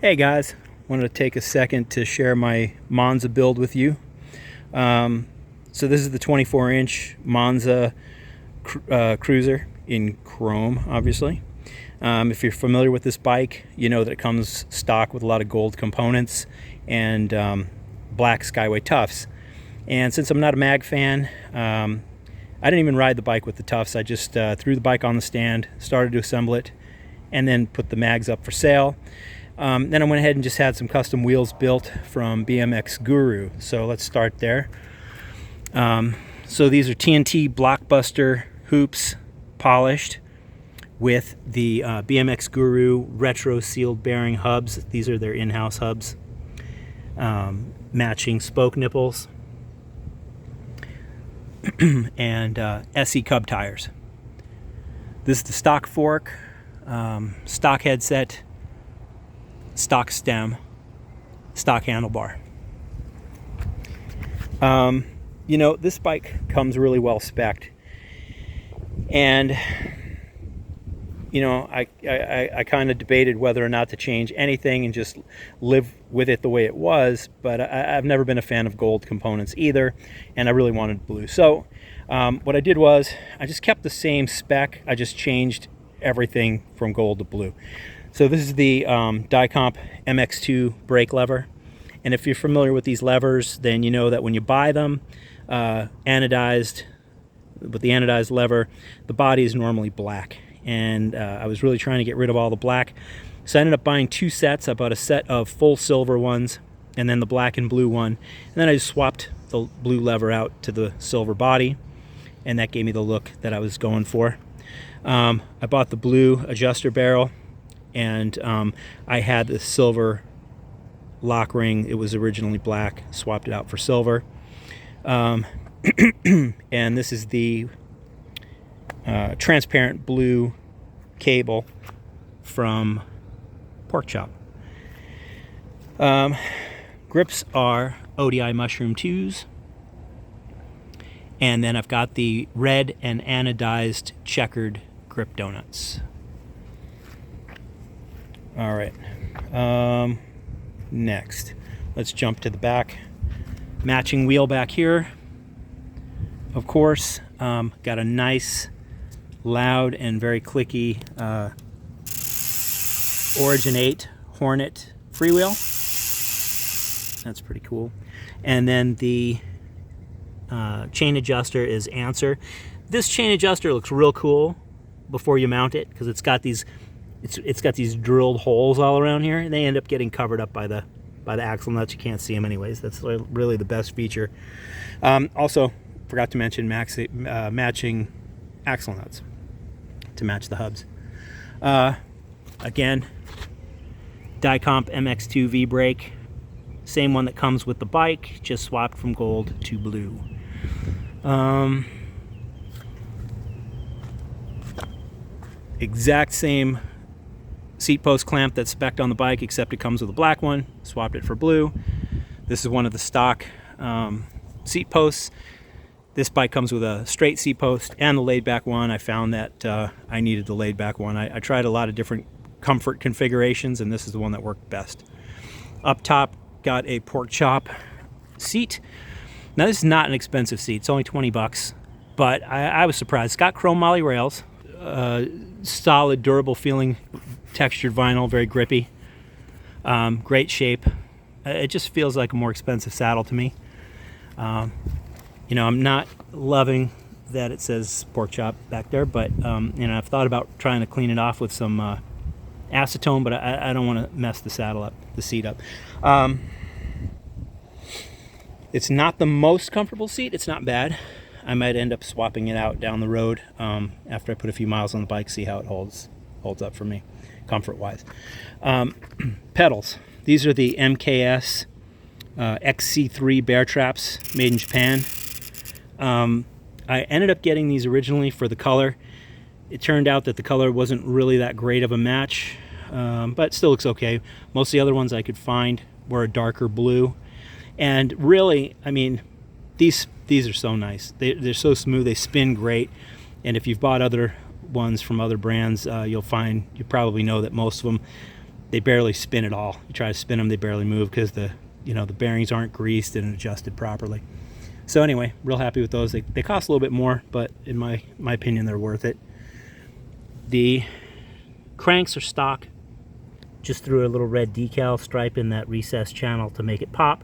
Hey guys, wanted to take a second to share my Monza build with you. So this is the 24-inch Monza cruiser in chrome, obviously. If you're familiar with this bike, you know that it comes stock with a lot of gold components and black Skyway Tufts. And since I'm not a mag fan, I didn't even ride the bike with the Tufts. I just threw the bike on the stand, started to assemble it, and then put the mags up for sale. Then I went ahead and just had some custom wheels built from BMX Guru. So let's start there. So these are TNT Blockbuster hoops, polished with the BMX Guru retro sealed bearing hubs. These are their in-house hubs. Matching spoke nipples and SE Cub tires. This is the stock fork, stock headset, stock stem, stock handlebar. You know, this bike comes really well spec'd, and you know, I kind of debated whether or not to change anything and just live with it the way it was, but I've never been a fan of gold components either, and I really wanted blue. So what I did was I just kept the same spec, I just changed everything from gold to blue. So this is the Dicomp MX2 brake lever, and if you're familiar with these levers, then you know that when you buy them anodized, with the anodized lever, the body is normally black, and I was really trying to get rid of all the black, so I ended up buying two sets. I bought a set of full silver ones and then the black and blue one, and then I just swapped the blue lever out to the silver body, and that gave me the look that I was going for. I bought the blue adjuster barrel, and I had the silver lock ring. It was originally black, swapped it out for silver. And this is the transparent blue cable from Pork Chop. Grips are ODI Mushroom 2s. And then I've got the red and anodized checkered grip donuts. All right, next, let's jump to the back. Matching wheel back here, of course. Got a nice, loud, and very clicky Origin 8 Hornet freewheel. That's pretty cool. And then the chain adjuster is Answer. This chain adjuster looks real cool before you mount it, because it's got these drilled holes all around here, and they end up getting covered up by the axle nuts. You can't see them anyways. That's really the best feature. Also, forgot to mention matching axle nuts to match the hubs. Again, Dicomp MX2 V-brake, same one that comes with the bike, just swapped from gold to blue. Exact same seat post clamp that's spec'd on the bike, except it comes with a black one. Swapped it for blue. This is one of the stock seat posts. This bike comes with a straight seat post and the laid back one. I found that I needed the laid back one. I tried a lot of different comfort configurations, and this is the one that worked best. Up top, got a Pork Chop seat. Now this is not an expensive seat. It's only 20 bucks, but I was surprised. It's got chrome moly rails, solid, durable feeling, textured vinyl, very grippy, great shape. It just feels like a more expensive saddle to me. You know, I'm not loving that it says Pork Chop back there, but you know, I've thought about trying to clean it off with some acetone, but I don't want to mess the saddle up, the seat up. It's not the most comfortable seat. It's not bad. I might end up swapping it out down the road after I put a few miles on the bike, see how it holds up for me, comfort-wise. Pedals. These are the MKS XC3 bear traps, made in Japan. I ended up getting these originally for the color. It turned out that the color wasn't really that great of a match, but it still looks okay. Most of the other ones I could find were a darker blue. And really, I mean, these are so nice. They're so smooth, they spin great. And if you've bought other ones from other brands, you probably know that most of them they barely spin at all. You try to spin them, they barely move because the bearings aren't greased and adjusted properly. So anyway, real happy with those. They cost a little bit more, but in my opinion, they're worth it. The cranks are stock. Just threw a little red decal stripe in that recessed channel to make it pop.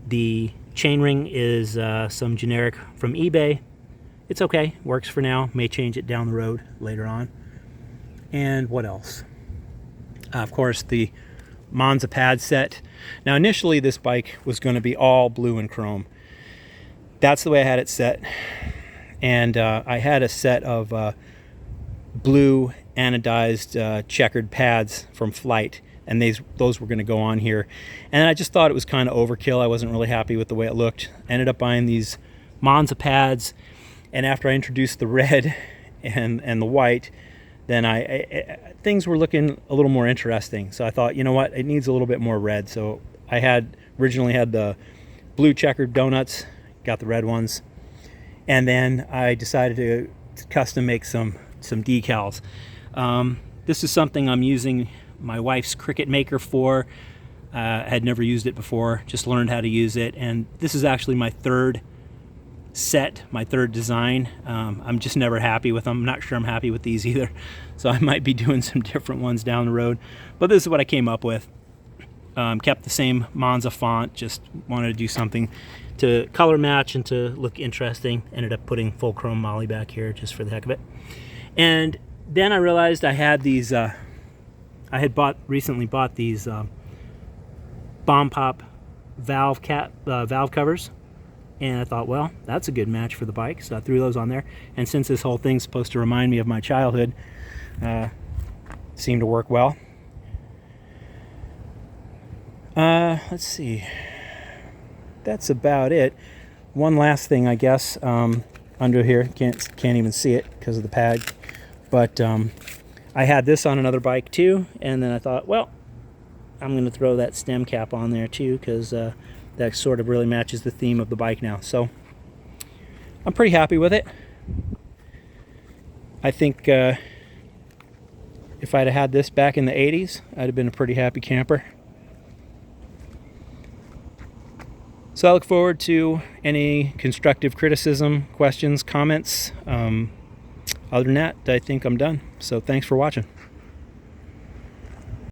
The chainring is some generic from eBay. It's okay, works for now. May change it down the road later on. And what else? Of course, the Monza pad set. Now initially this bike was going to be all blue and chrome. That's the way I had it set. And I had a set of blue anodized checkered pads from Flight, and those were going to go on here. And I just thought it was kind of overkill. I wasn't really happy with the way it looked. Ended up buying these Monza pads, and after I introduced the red and the white, then things were looking a little more interesting. So I thought, you know what, it needs a little bit more red. So I originally had the blue checkered donuts, got the red ones, and then I decided to custom make some decals. This is something I'm using my wife's Cricut Maker for. I had never used it before, just learned how to use it, and this is actually my third set, my third design. I'm just never happy with them. I'm not sure I'm happy with these either, so I might be doing some different ones down the road, but this is what I came up with. Kept the same Monza font, just wanted to do something to color match and to look interesting. Ended up putting full chrome moly back here just for the heck of it. And then I realized I had these, I had recently bought these Bomb Pop valve covers, and I thought, well, that's a good match for the bike, so I threw those on there. And since this whole thing's supposed to remind me of my childhood, seemed to work well. Let's see, that's about it. One last thing, I guess, under here, can't even see it because of the pad, but I had this on another bike too, and then I thought, well, I'm going to throw that stem cap on there too, because that sort of really matches the theme of the bike now. So I'm pretty happy with it. I think if I'd have had this back in the 80s, I'd have been a pretty happy camper. So I look forward to any constructive criticism, questions, comments. Other than that, I think I'm done. So thanks for watching.